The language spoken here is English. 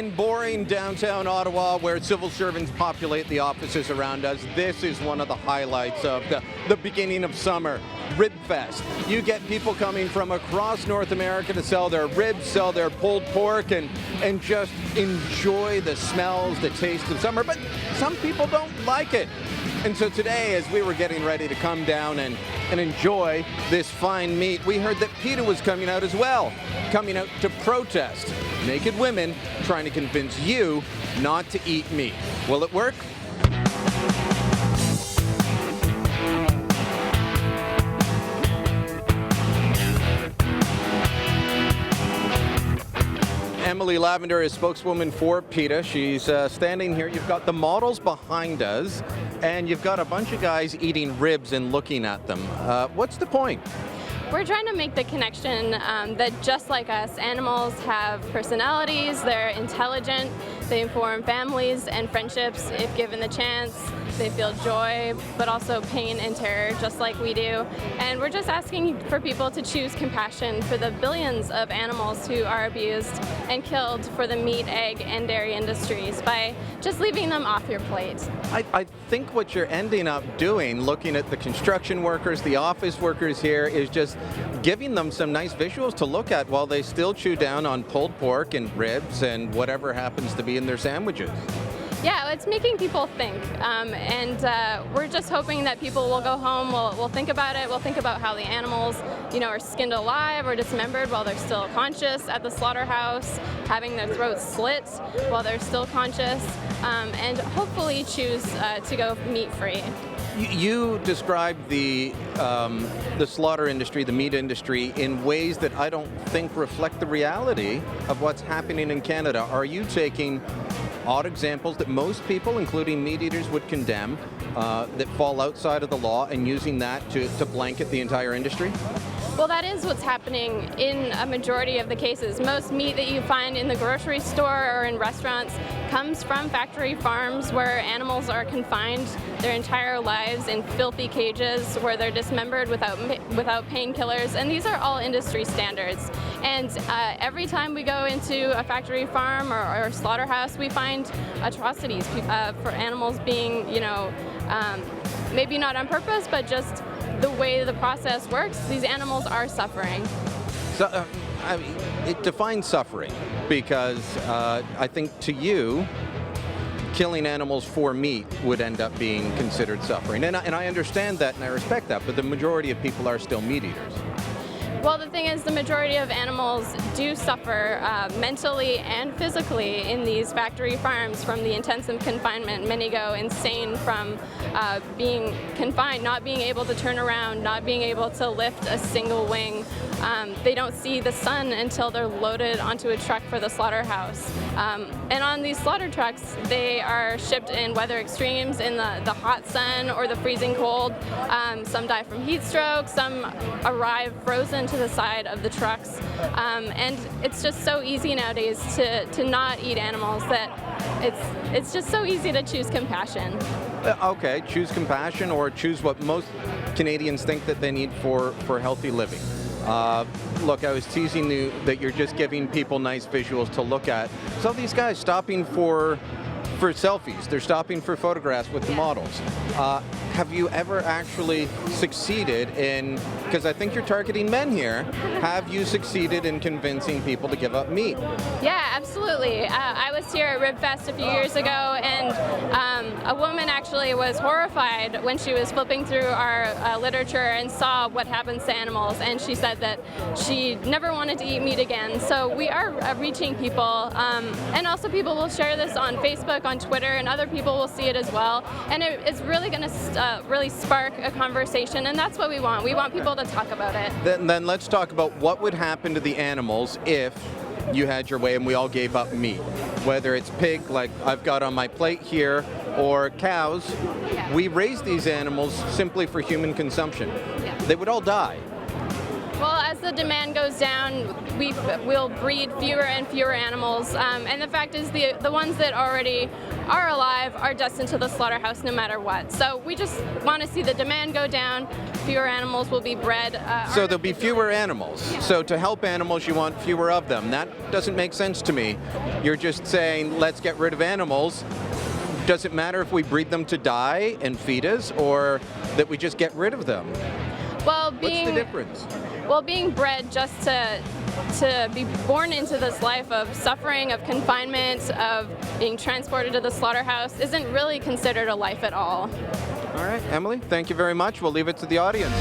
In boring downtown Ottawa, where civil servants populate the offices around us, this is one of the highlights of the beginning of summer, Ribfest. You get people coming from across North America to sell their ribs, sell their pulled pork, and just enjoy the smells, the taste of summer. But some people don't like it. And so today, as we were getting ready to come down and enjoy this fine meat, we heard that PETA was coming out as well, coming out to protest. Naked women trying to convince you not to eat meat. Will it work? Emily Lavender is spokeswoman for PETA. She's standing here. You've got the models behind us, and you've got a bunch of guys eating ribs and looking at them. What's the point? We're trying to make the connection that just like us, animals have personalities, they're intelligent, they form families and friendships if given the chance. They feel joy, but also pain and terror, just like we do. And we're just asking for people to choose compassion for the billions of animals who are abused and killed for the meat, egg, and dairy industries by just leaving them off your plate. I think what you're ending up doing, looking at the construction workers, the office workers here, is just giving them some nice visuals to look at while they still chew down on pulled pork and ribs and whatever happens to be in their sandwiches. Yeah, it's making people think, and we're just hoping that people will go home, we'll think about it, we'll think about how the animals, are skinned alive or dismembered while they're still conscious at the slaughterhouse, having their throats slit while they're still conscious, and hopefully choose to go meat-free. You described the slaughter industry, the meat industry, in ways that I don't think reflect the reality of what's happening in Canada. Are you taking odd examples that most people, including meat eaters, would condemn, that fall outside of the law, and using that to blanket the entire industry? Well, that is what's happening in a majority of the cases. Most meat that you find in the grocery store or in restaurants comes from factory farms where animals are confined their entire lives in filthy cages where they're dismembered without painkillers, and these are all industry standards. And every time we go into a factory farm or slaughterhouse, we find atrocities for animals being, maybe not on purpose, but just the way the process works. These animals are suffering. So, it defines suffering, because I think to you, killing animals for meat would end up being considered suffering. And I understand that and I respect that, but the majority of people are still meat eaters. Well, the thing is, the majority of animals do suffer mentally and physically in these factory farms from the intensive confinement. Many go insane from being confined, not being able to turn around, not being able to lift a single wing. They don't see the sun until they're loaded onto a truck for the slaughterhouse. And on these slaughter trucks, they are shipped in weather extremes, in the hot sun or the freezing cold. Some die from heat stroke, some arrive frozen to the side of the trucks, and it's just so easy nowadays to not eat animals that it's just so easy to choose compassion. Okay, choose compassion, or choose what most Canadians think that they need for healthy living. Look, I was teasing you that you're just giving people nice visuals to look at. So these guys stopping for selfies, they're stopping for photographs with the models. Have you ever actually succeeded in, because I think you're targeting men here, have you succeeded in convincing people to give up meat? Yeah, absolutely. I was here at Ribfest a few years ago, and a woman actually was horrified when she was flipping through our literature and saw what happens to animals, and she said that she never wanted to eat meat again. So we are reaching people, and also people will share this on Facebook, on Twitter, and other people will see it as well, and it's really going to really spark a conversation, and that's what we want. We want people to talk about it. Then let's talk about what would happen to the animals if you had your way and we all gave up meat. Whether it's pig, like I've got on my plate here, or cows. Yeah. We raise these animals simply for human consumption. Yeah. They would all die. Well, as the demand goes down, we will breed fewer and fewer animals, and the fact is the ones that already are alive are destined to the slaughterhouse no matter what. So we just want to see the demand go down, fewer animals will be bred. So there'll be fewer animals. Yeah. So to help animals, you want fewer of them. That doesn't make sense to me. You're just saying, let's get rid of animals. Does it matter if we breed them to die and feed us, or that we just get rid of them? Well, What's the difference? Well, being bred just to be born into this life of suffering, of confinement, of being transported to the slaughterhouse isn't really considered a life at all. All right, Emily, thank you very much. We'll leave it to the audience.